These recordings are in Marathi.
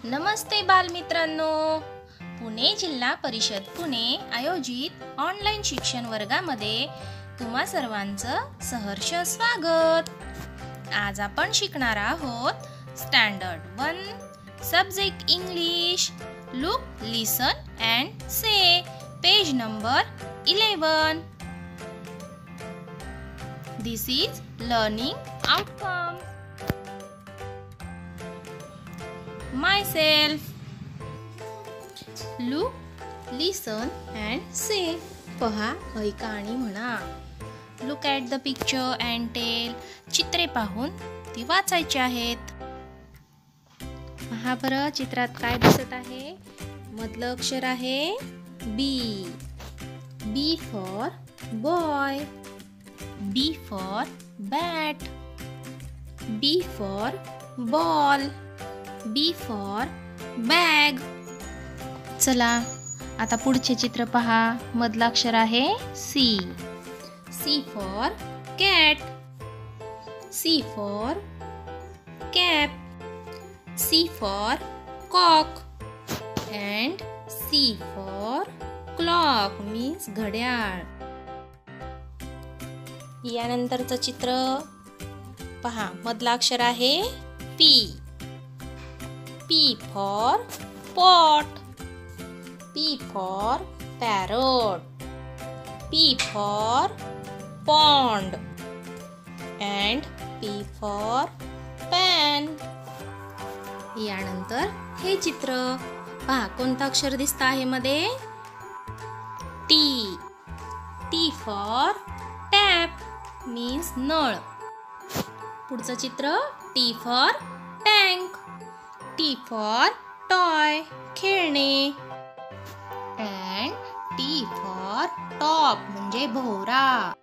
नमस्ते बालमित्रांनो, पुणे जिल्हा परिषद पुणे आयोजित ऑनलाईन शिक्षण वर्गामध्ये तुम्हा सर्वांचं सहर्ष स्वागत। आज आपण शिकणार आहोत standard 1 subject English. Look, listen and say, page number 11। This is learning outcomes. Myself. Look, listen and say. पहा, ऐका आणि म्हणा. Look at the picture and tell. चित्रे पाहून ती वाचायची आहेत. पहा बरं, चित्रात काय दिसत आहे? मधलं अक्षर आहे B. B for boy. B for bat. B for ball. B for bag. चला आता पुढचे चित्र पहा. मधलं अक्षर आहे C. C for cat. C for cap. C for cock. And C for clock means घड्याळ. यानंतरचं चित्र पहा. मधलं अक्षर आहे P. P for pot. P for parrot. P for pond. And P for pan. यानंतर हे चित्र पहा. कोणतं अक्षर दिसतं आहे मध्ये? T. T for tap means नळ. पुढचं चित्र T for tank. T for toy खेळणे. And T for top म्हणजे भोवरा.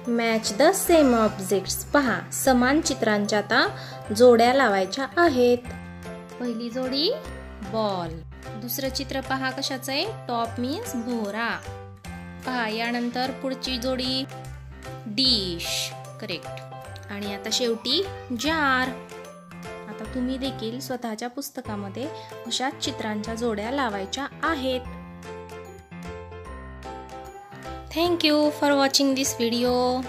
Match the same objects. पहा, समान चित्रांच्या आता जोड्या लावायच्या आहेत. पहिली जोडी बॉल. दुसरं चित्र पहा कशाचं आहे? टॉप मीन्स भोवरा. पहा, यानंतर पुढची जोडी डिश. करेक्ट. आणि आता शेवटी जार. आता तुम्ही देखील स्वतःच्या पुस्तकामध्ये अशाच चित्रांच्या जोड्या लावायच्या आहेत. Thank you for watching this video.